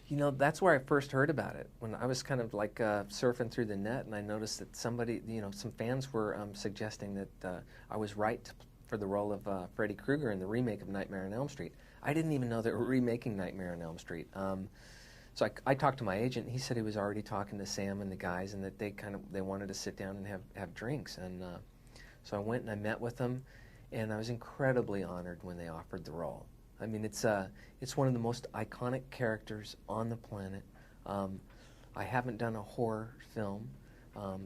You know, that's where I first heard about it, when I was kind of like surfing through the net, and I noticed that somebody, you know, some fans were suggesting that I was right for the role of Freddy Krueger in the remake of Nightmare on Elm Street. I didn't even know they were remaking Nightmare on Elm Street. So I talked to my agent, and he said he was already talking to Sam and the guys, and that they wanted to sit down and have drinks. And so I went and I met with them, and I was incredibly honored when they offered the role. I mean, it's one of the most iconic characters on the planet. I haven't done a horror film,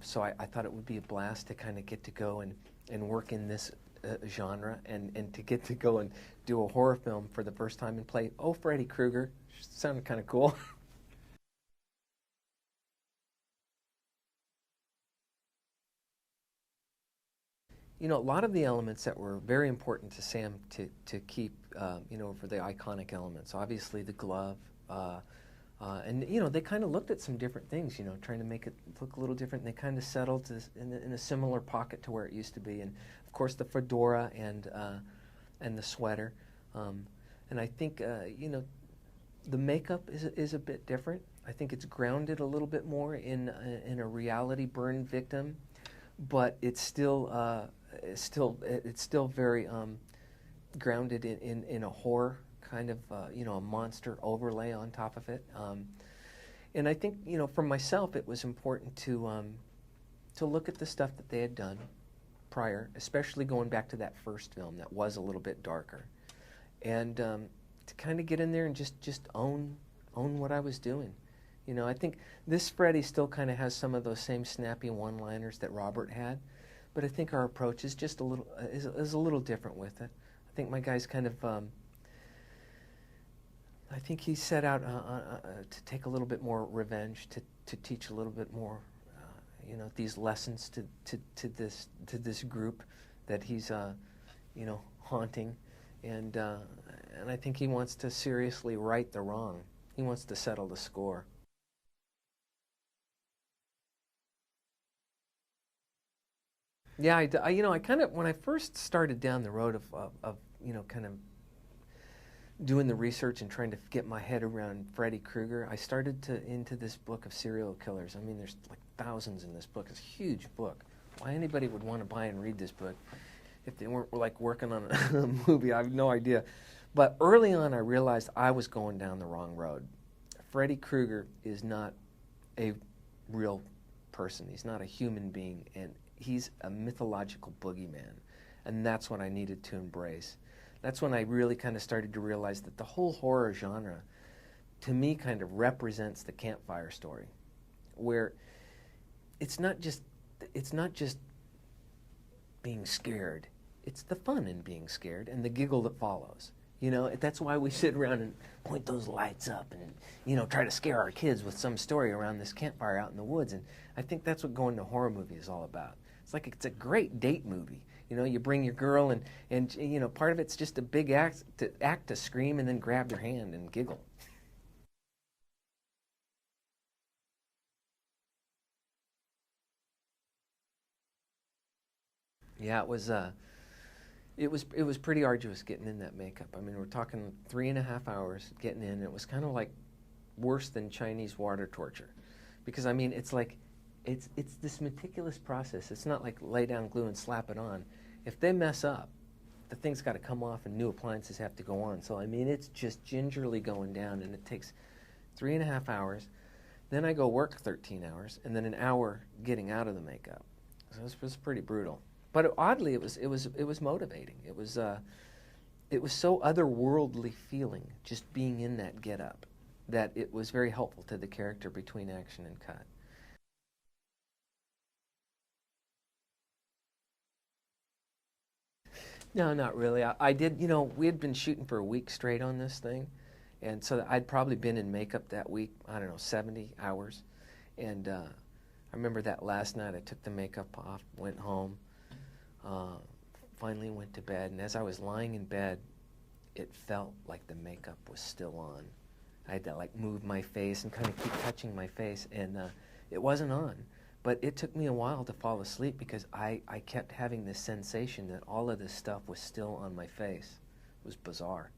so I thought it would be a blast to kind of get to go and work in this genre, and to get to go and do a horror film for the first time and play, oh, Freddy Krueger. Sounded kind of cool. You know, a lot of the elements that were very important to Sam to keep, you know, for the iconic elements. Obviously, the glove, and you know, they kind of looked at some different things, you know, trying to make it look a little different. And they kind of settled in a similar pocket to where it used to be. And of course, the fedora and the sweater. And I think, you know, the makeup is a bit different. I think it's grounded a little bit more in a reality burn victim, but it's still very grounded in a horror kind of, you know, a monster overlay on top of it. And I think, you know, for myself, it was important to look at the stuff that they had done prior, especially going back to that first film that was a little bit darker, and to kind of get in there and just own what I was doing. You know, I think this Freddy still kind of has some of those same snappy one-liners that Robert had, but I think our approach is just a little is a little different with it. I think my guy's kind of I think he set out to take a little bit more revenge, to teach a little bit more, you know, these lessons to this group that he's you know, haunting, and I think he wants to seriously right the wrong. He wants to settle the score. Yeah, you know, I kind of, when I first started down the road of you know, kind of doing the research and trying to get my head around Freddy Krueger, I started into this book of serial killers. I mean, there's like thousands in this book. It's a huge book. Why anybody would want to buy and read this book if they weren't like working on a movie, I have no idea. But early on, I realized I was going down the wrong road. Freddy Krueger is not a real person. He's not a human being, and he's a mythological boogeyman. And that's what I needed to embrace. That's when I really kind of started to realize that the whole horror genre, to me, kind of represents the campfire story, where it's not just being scared. It's the fun in being scared and the giggle that follows. You know, that's why we sit around and point those lights up and, you know, try to scare our kids with some story around this campfire out in the woods. And I think that's what going to a horror movie is all about. It's a great date movie. You know, you bring your girl, and you know, part of it's just a big act to scream and then grab your hand and giggle. Yeah, it was pretty arduous getting in that makeup. I mean, we're talking 3.5 hours getting in. It was kind of like worse than Chinese water torture, because I mean, it's like it's this meticulous process. It's not like lay down glue and slap it on. If they mess up, the thing's got to come off and new appliances have to go on. So I mean, it's just gingerly going down, and it takes 3.5 hours. Then I go work 13 hours, and then an hour getting out of the makeup. So it was pretty brutal. But oddly, it was motivating. It was so otherworldly feeling, just being in that get-up, that it was very helpful to the character between action and cut. No, not really. I did, you know, we had been shooting for a week straight on this thing, and so I'd probably been in makeup that week, I don't know, 70 hours. And I remember that last night I took the makeup off, went home, finally went to bed, and as I was lying in bed, it felt like the makeup was still on. I had to like move my face and kind of keep touching my face, and it wasn't on. But it took me a while to fall asleep because I kept having this sensation that all of this stuff was still on my face. It was bizarre.